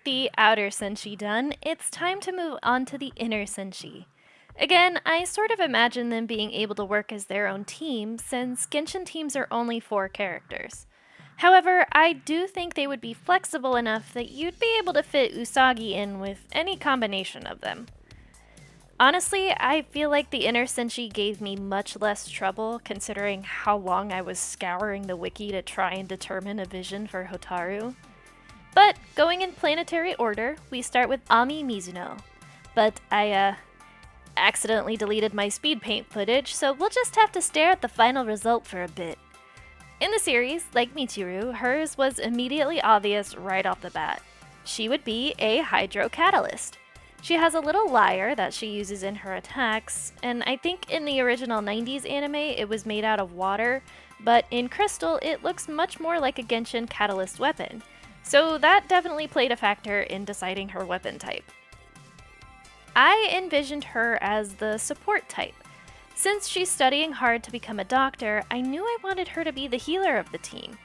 The outer Senshi done, it's time to move on to the inner Senshi. Again, I sort of imagine them being able to work as their own team, since Genshin teams are only 4 characters. However, I do think they would be flexible enough that you'd be able to fit Usagi in with any combination of them. Honestly, I feel like the inner Senshi gave me much less trouble considering how long I was scouring the wiki to try and determine a vision for Hotaru. But going in planetary order, we start with Ami Mizuno. But I accidentally deleted my speed paint footage, so we'll just have to stare at the final result for a bit. In the series, like Michiru, hers was immediately obvious right off the bat. She would be a hydro catalyst. She has a little lyre that she uses in her attacks, and I think in the original 90s anime it was made out of water, but in Crystal it looks much more like a Genshin catalyst weapon. So that definitely played a factor in deciding her weapon type. I envisioned her as the support type. Since she's studying hard to become a doctor, I knew I wanted her to be the healer of the team.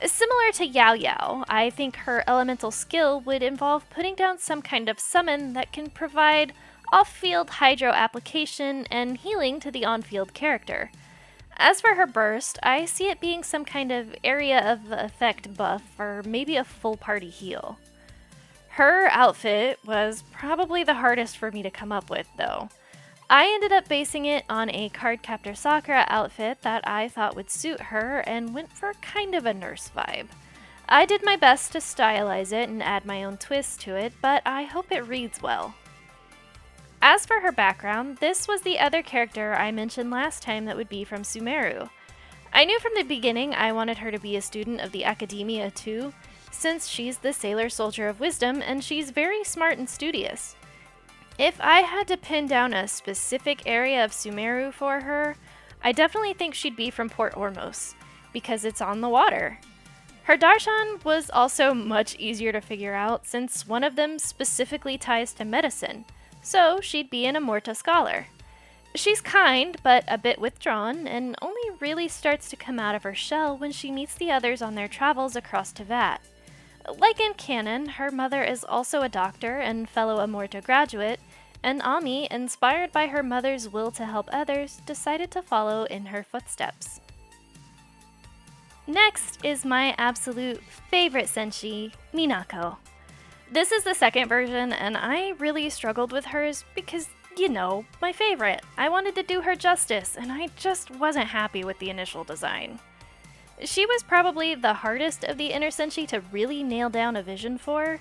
Similar to Yao Yao, I think her elemental skill would involve putting down some kind of summon that can provide off-field hydro application and healing to the on-field character. As for her burst, I see it being some kind of area of effect buff or maybe a full party heal. Her outfit was probably the hardest for me to come up with, though. I ended up basing it on a Cardcaptor Sakura outfit that I thought would suit her and went for kind of a nurse vibe. I did my best to stylize it and add my own twist to it, but I hope it reads well. As for her background, this was the other character I mentioned last time that would be from Sumeru. I knew from the beginning I wanted her to be a student of the Academia too, since she's the Sailor Soldier of Wisdom and she's very smart and studious. If I had to pin down a specific area of Sumeru for her, I definitely think she'd be from Port Ormos, because it's on the water. Her darshan was also much easier to figure out since one of them specifically ties to medicine, so she'd be an Amorta scholar. She's kind, but a bit withdrawn, and only really starts to come out of her shell when she meets the others on their travels across Teyvat. Like in canon, her mother is also a doctor and fellow Amorta graduate, and Ami, inspired by her mother's will to help others, decided to follow in her footsteps. Next is my absolute favorite Senshi, Minako. This is the second version, and I really struggled with hers because, my favorite. I wanted to do her justice, and I just wasn't happy with the initial design. She was probably the hardest of the inner Senshi to really nail down a vision for.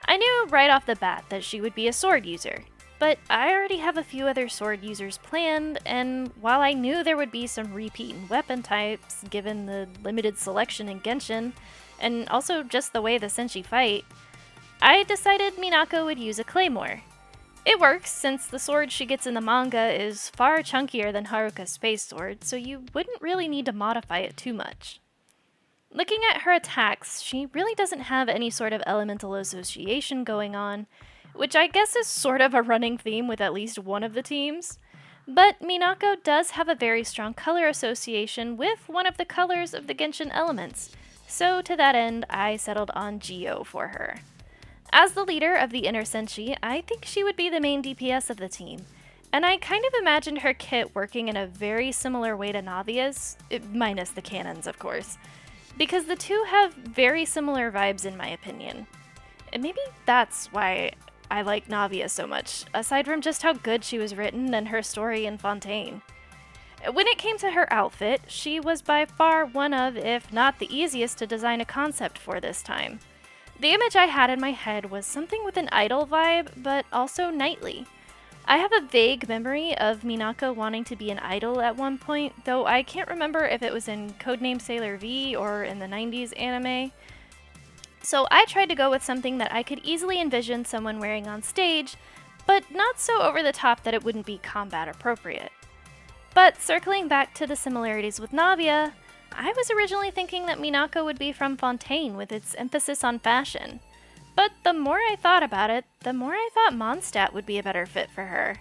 I knew right off the bat that she would be a sword user, but I already have a few other sword users planned, and while I knew there would be some repeat in weapon types, given the limited selection in Genshin, and also just the way the Senshi fight, I decided Minako would use a claymore. It works, since the sword she gets in the manga is far chunkier than Haruka's space sword, so you wouldn't really need to modify it too much. Looking at her attacks, she really doesn't have any sort of elemental association going on, which I guess is sort of a running theme with at least one of the teams. But Minako does have a very strong color association with one of the colors of the Genshin elements, so to that end, I settled on Geo for her. As the leader of the inner Senshi, I think she would be the main DPS of the team, and I kind of imagined her kit working in a very similar way to Navia's, minus the cannons, of course, because the two have very similar vibes in my opinion. And maybe that's why I like Navia so much, aside from just how good she was written and her story in Fontaine. When it came to her outfit, she was by far one of, if not the easiest to design a concept for this time. The image I had in my head was something with an idol vibe, but also knightly. I have a vague memory of Minako wanting to be an idol at one point, though I can't remember if it was in Codename Sailor V or in the 90s anime. So I tried to go with something that I could easily envision someone wearing on stage, but not so over the top that it wouldn't be combat appropriate. But circling back to the similarities with Navia, I was originally thinking that Minako would be from Fontaine with its emphasis on fashion. But the more I thought about it, the more I thought Mondstadt would be a better fit for her.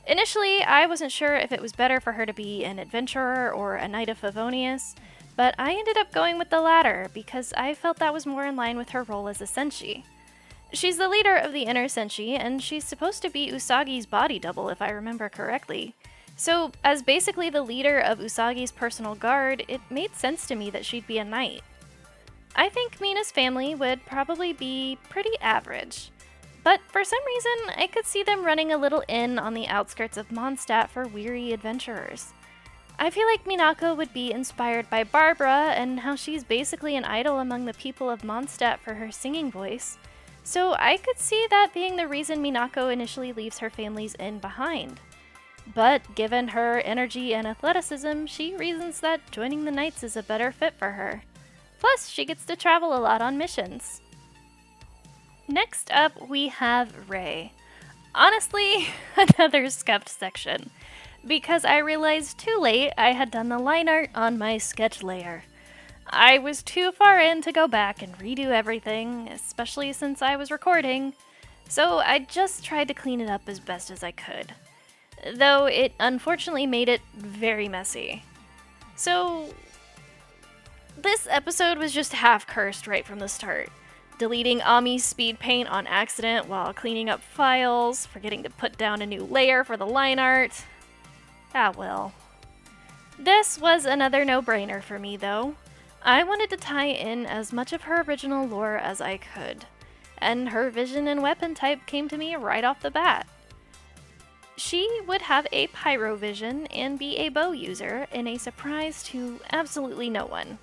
Initially, I wasn't sure if it was better for her to be an adventurer or a knight of Favonius, but I ended up going with the latter because I felt that was more in line with her role as a Senshi. She's the leader of the Inner Senshi, and she's supposed to be Usagi's body double if I remember correctly. So, as basically the leader of Usagi's personal guard, it made sense to me that she'd be a knight. I think Mina's family would probably be pretty average. But for some reason, I could see them running a little inn on the outskirts of Mondstadt for weary adventurers. I feel like Minako would be inspired by Barbara and how she's basically an idol among the people of Mondstadt for her singing voice. So I could see that being the reason Minako initially leaves her family's inn behind. But given her energy and athleticism, she reasons that joining the Knights is a better fit for her. Plus, she gets to travel a lot on missions. Next up, we have Rei. Honestly, another scuffed section, because I realized too late I had done the line art on my sketch layer. I was too far in to go back and redo everything, especially since I was recording, so I just tried to clean it up as best as I could. Though it unfortunately made it very messy. So, this episode was just half cursed right from the start. Deleting Ami's speed paint on accident while cleaning up files, forgetting to put down a new layer for the line art. Ah well. This was another no-brainer for me though. I wanted to tie in as much of her original lore as I could, and her vision and weapon type came to me right off the bat. She would have a pyro vision and be a bow user in a surprise to absolutely no one.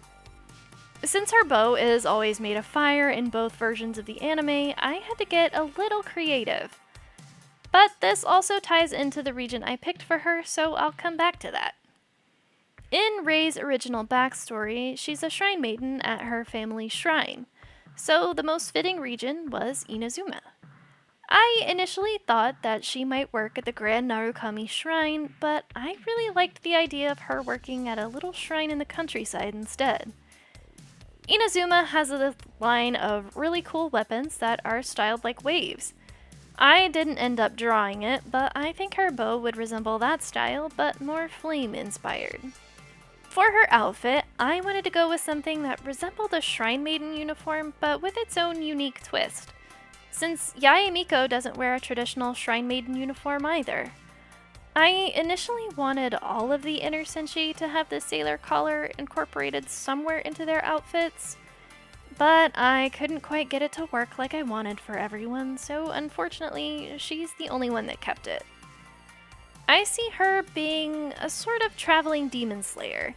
Since her bow is always made of fire in both versions of the anime, I had to get a little creative. But this also ties into the region I picked for her, so I'll come back to that. In Rei's original backstory, she's a shrine maiden at her family's shrine, so the most fitting region was Inazuma. I initially thought that she might work at the Grand Narukami Shrine, but I really liked the idea of her working at a little shrine in the countryside instead. Inazuma has a line of really cool weapons that are styled like waves. I didn't end up drawing it, but I think her bow would resemble that style, but more flame-inspired. For her outfit, I wanted to go with something that resembled a Shrine Maiden uniform, but with its own unique twist. Since Yae Miko doesn't wear a traditional Shrine Maiden uniform either. I initially wanted all of the Inner Senshi to have the sailor collar incorporated somewhere into their outfits, but I couldn't quite get it to work like I wanted for everyone, so unfortunately, she's the only one that kept it. I see her being a sort of traveling demon slayer.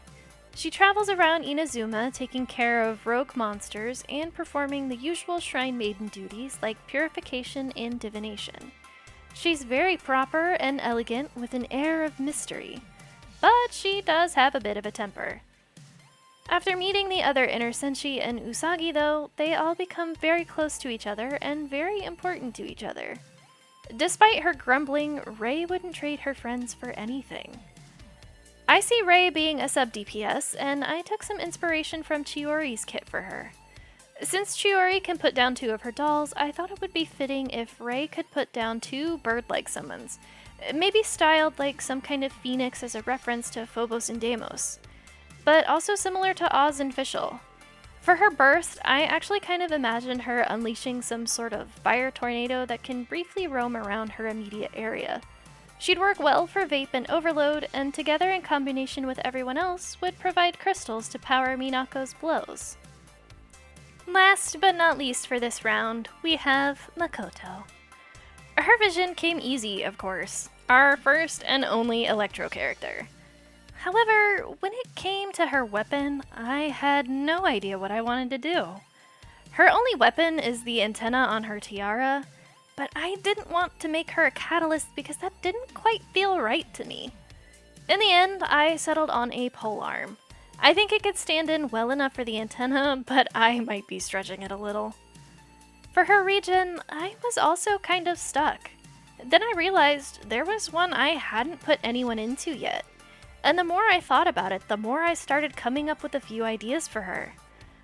She travels around Inazuma taking care of rogue monsters and performing the usual Shrine Maiden duties like purification and divination. She's very proper and elegant with an air of mystery, but she does have a bit of a temper. After meeting the other Inner Senshi and Usagi though, they all become very close to each other and very important to each other. Despite her grumbling, Rei wouldn't trade her friends for anything. I see Rei being a sub-DPS, and I took some inspiration from Chiori's kit for her. Since Chiori can put down 2 of her dolls, I thought it would be fitting if Rei could put down 2 bird-like summons, maybe styled like some kind of phoenix as a reference to Phobos and Deimos, but also similar to Oz and Fischl. For her burst, I actually kind of imagined her unleashing some sort of fire tornado that can briefly roam around her immediate area. She'd work well for Vape and Overload, and together in combination with everyone else, would provide crystals to power Minako's blows. Last but not least for this round, we have Makoto. Her vision came easy, of course, our first and only Electro character. However, when it came to her weapon, I had no idea what I wanted to do. Her only weapon is the antenna on her tiara, but I didn't want to make her a catalyst because that didn't quite feel right to me. In the end, I settled on a polearm. I think it could stand in well enough for the antenna, but I might be stretching it a little. For her region, I was also kind of stuck. Then I realized there was one I hadn't put anyone into yet. And the more I thought about it, the more I started coming up with a few ideas for her.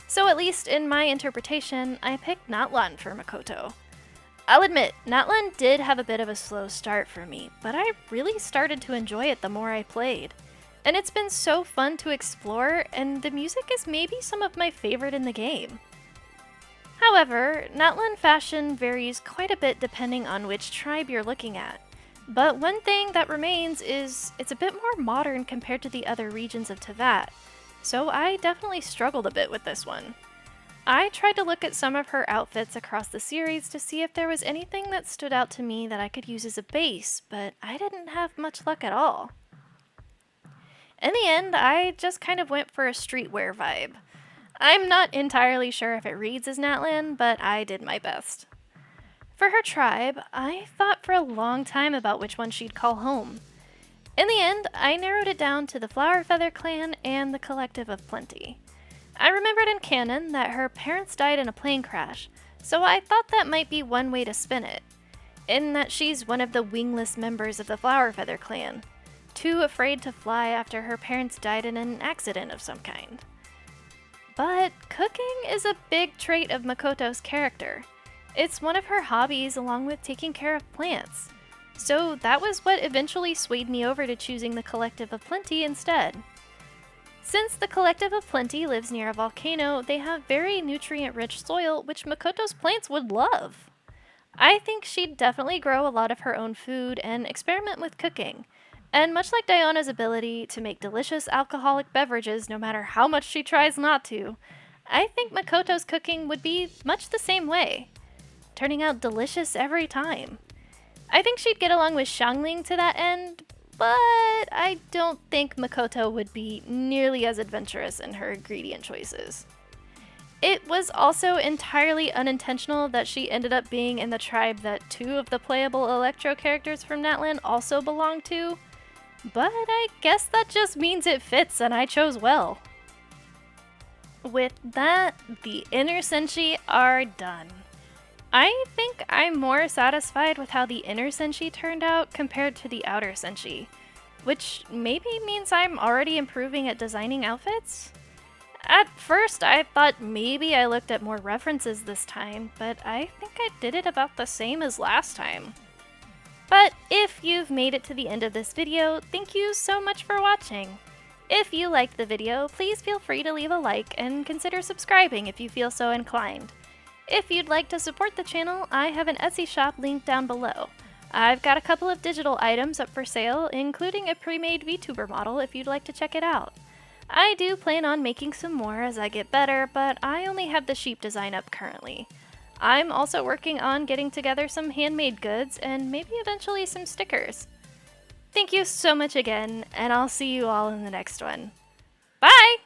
So at least in my interpretation, I picked Natlan for Makoto. I'll admit, Natlan did have a bit of a slow start for me, but I really started to enjoy it the more I played. And it's been so fun to explore, and the music is maybe some of my favorite in the game. However, Natlan fashion varies quite a bit depending on which tribe you're looking at. But one thing that remains is it's a bit more modern compared to the other regions of Teyvat, so I definitely struggled a bit with this one. I tried to look at some of her outfits across the series to see if there was anything that stood out to me that I could use as a base, but I didn't have much luck at all. In the end, I just kind of went for a streetwear vibe. I'm not entirely sure if it reads as Natlan, but I did my best. For her tribe, I thought for a long time about which one she'd call home. In the end, I narrowed it down to the Flower Feather Clan and the Collective of Plenty. I remembered in canon that her parents died in a plane crash, so I thought that might be one way to spin it, in that she's one of the wingless members of the Flower Feather Clan, too afraid to fly after her parents died in an accident of some kind. But cooking is a big trait of Makoto's character. It's one of her hobbies along with taking care of plants. So that was what eventually swayed me over to choosing the Collective of Plenty instead. Since the Collective of Plenty lives near a volcano, they have very nutrient-rich soil, which Makoto's plants would love. I think she'd definitely grow a lot of her own food and experiment with cooking. And much like Diana's ability to make delicious alcoholic beverages no matter how much she tries not to, I think Makoto's cooking would be much the same way, turning out delicious every time. I think she'd get along with Xiangling to that end, but I don't think Makoto would be nearly as adventurous in her ingredient choices. It was also entirely unintentional that she ended up being in the tribe that two of the playable Electro characters from Natlan also belong to, but I guess that just means it fits and I chose well. With that, the inner Senshi are done. I think I'm more satisfied with how the inner Senshi turned out compared to the outer Senshi, which maybe means I'm already improving at designing outfits? At first, I thought maybe I looked at more references this time, but I think I did it about the same as last time. But if you've made it to the end of this video, thank you so much for watching. If you liked the video, please feel free to leave a like and consider subscribing if you feel so inclined. If you'd like to support the channel, I have an Etsy shop linked down below. I've got a couple of digital items up for sale, including a pre-made VTuber model if you'd like to check it out. I do plan on making some more as I get better, but I only have the sheep design up currently. I'm also working on getting together some handmade goods and maybe eventually some stickers. Thank you so much again, and I'll see you all in the next one. Bye!